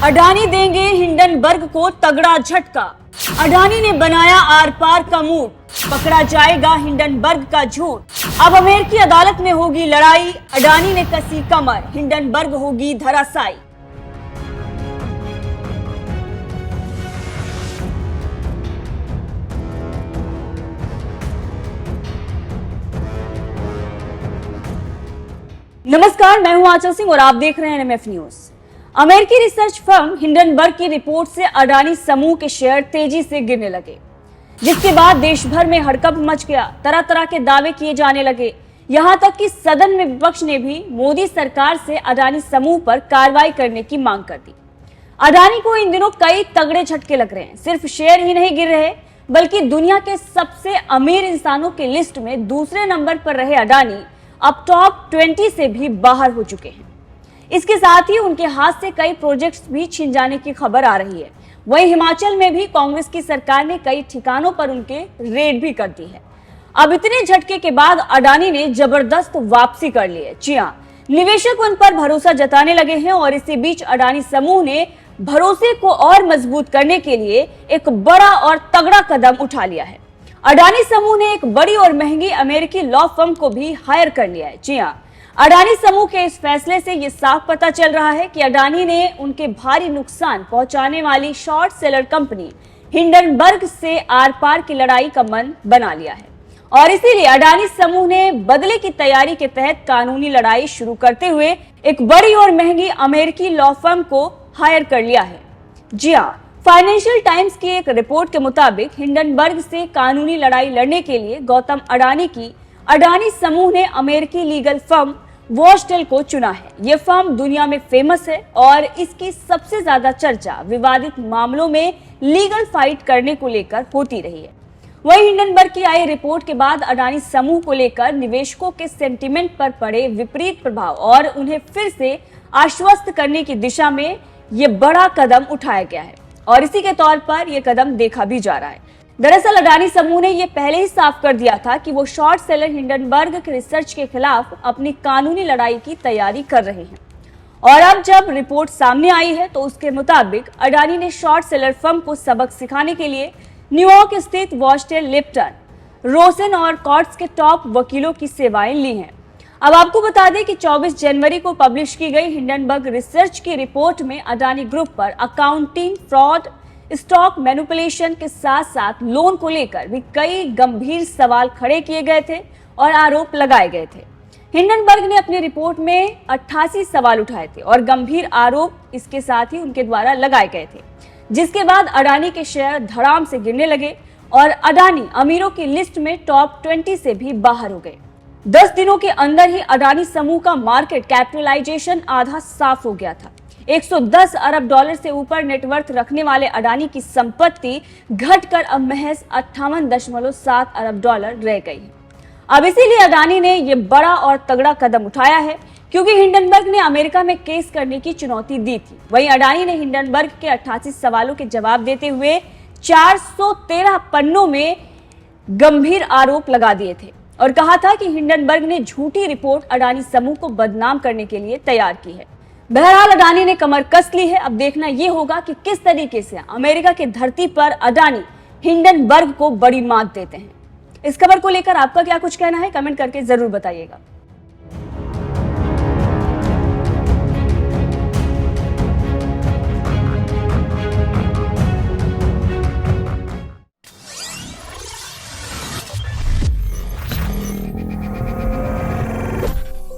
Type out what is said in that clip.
अडानी देंगे हिंडनबर्ग को तगड़ा झटका। अडानी ने बनाया आर पार का मूड, पकड़ा जाएगा हिंडनबर्ग का झूठ। अब अमेरिकी अदालत में होगी लड़ाई, अडानी ने कसी कमर, हिंडनबर्ग होगी धराशायी। नमस्कार, मैं हूं आंचल सिंह और आप देख रहे हैं एनएमएफ न्यूज। अमेरिकी रिसर्च फर्म हिंडनबर्ग की रिपोर्ट से अडानी समूह के शेयर तेजी से गिरने लगे, जिसके बाद देश भर में हड़कंप मच गया। तरह तरह के दावे किए जाने लगे, यहां तक कि सदन में विपक्ष ने भी मोदी सरकार से अडानी समूह पर कार्रवाई करने की मांग कर दी। अडानी को इन दिनों कई तगड़े झटके लग रहे हैं। सिर्फ शेयर ही नहीं गिर रहे, बल्कि दुनिया के सबसे अमीर इंसानों की लिस्ट में दूसरे नंबर पर रहे अडानी अब टॉप 20 से भी बाहर हो चुके हैं। इसके साथ ही उनके हाथ से कई प्रोजेक्ट्स भी छिन जाने की खबर आ रही है। वहीं हिमाचल में भी कांग्रेस की सरकार ने कई ठिकानों पर उनके रेड भी कर दी है। अब इतने झटके के बाद अडानी ने जबरदस्त वापसी कर ली है। जी हां, निवेशक उन पर भरोसा जताने लगे हैं और इसी बीच अडानी समूह ने भरोसे को और मजबूत करने के लिए एक बड़ा और तगड़ा कदम उठा लिया है। अडानी समूह ने एक बड़ी और महंगी अमेरिकी लॉ फर्म को भी हायर कर लिया है। जी हां, अडानी समूह के इस फैसले से यह साफ पता चल रहा है कि अडानी ने उनके भारी नुकसान पहुंचाने वाली शॉर्ट सेलर कंपनी हिंडनबर्ग से आर पार की लड़ाई का मन बना लिया है और इसीलिए अडानी समूह ने बदले की तैयारी के तहत कानूनी लड़ाई शुरू करते हुए एक बड़ी और महंगी अमेरिकी लॉ फर्म को हायर कर लिया है। जी हां, फाइनेंशियल टाइम्स की एक रिपोर्ट के मुताबिक हिंडनबर्ग से कानूनी लड़ाई लड़ने के लिए गौतम अडानी की अडानी समूह ने अमेरिकी लीगल फर्म वॉशटेल को चुना है। यह फर्म दुनिया में फेमस है और इसकी सबसे ज्यादा चर्चा विवादित मामलों में लीगल फाइट करने को लेकर होती रही है। वहीं हिंडनबर्ग की आई रिपोर्ट के बाद अडानी समूह को लेकर निवेशकों के सेंटीमेंट पर पड़े विपरीत प्रभाव और उन्हें फिर से आश्वस्त करने की दिशा में यह बड़ा कदम उठाया गया है और इसी के तौर पर यह कदम देखा भी जा रहा है। दरअसल अडानी समूह ने यह पहले ही साफ कर दिया था कि वो शॉर्ट सेलर हिंडनबर्ग के रिसर्च के खिलाफ अपनी कानूनी लड़ाई की तैयारी कर रहे हैं और अब जब रिपोर्ट सामने आई है तो उसके मुताबिक अडानी ने शॉर्ट सेलर फर्म को सबक सिखाने के लिए न्यूयॉर्क स्थित वॉशटेल, लिप्टन, रोसेन और कॉर्ट्स के टॉप वकीलों की सेवाएं ली हैं। अब आपको बता दें कि 24 जनवरी को पब्लिश की गई हिंडनबर्ग रिसर्च की रिपोर्ट में अडानी ग्रुप पर अकाउंटिंग फ्रॉड, स्टॉक मैनिपुलेशन के साथ साथ लोन को लेकर भी कई गंभीर सवाल खड़े किए गए थे और आरोप लगाए गए थे। हिंडनबर्ग ने अपनी रिपोर्ट में 88 सवाल उठाए थे और गंभीर आरोप इसके साथ ही उनके द्वारा लगाए गए थे, जिसके बाद अडानी के शेयर धड़ाम से गिरने लगे और अडानी अमीरों की लिस्ट में टॉप 20 से भी बाहर हो गए। 10 दिनों के अंदर ही अडानी समूह का मार्केट कैपिटलाइजेशन आधा साफ हो गया था। 110 अरब डॉलर से ऊपर नेटवर्थ रखने वाले अडानी की संपत्ति घटकर अब महज 58.7 अरब डॉलर रह गई है। अब इसीलिए अडानी ने यह बड़ा और तगड़ा कदम उठाया है, क्योंकि हिंडनबर्ग ने अमेरिका में केस करने की चुनौती दी थी। वहीं अडानी ने हिंडनबर्ग के 88 सवालों के जवाब देते हुए 413 पन्नों में गंभीर आरोप लगा दिए थे और कहा था कि हिंडनबर्ग ने झूठी रिपोर्ट अडानी समूह को बदनाम करने के लिए तैयार की है। बहरहाल अडानी ने कमर कस ली है। अब देखना यह होगा कि किस तरीके से अमेरिका की धरती पर अडानी हिंडनबर्ग को बड़ी मात देते हैं। इस खबर को लेकर आपका क्या कुछ कहना है, कमेंट करके जरूर बताइएगा।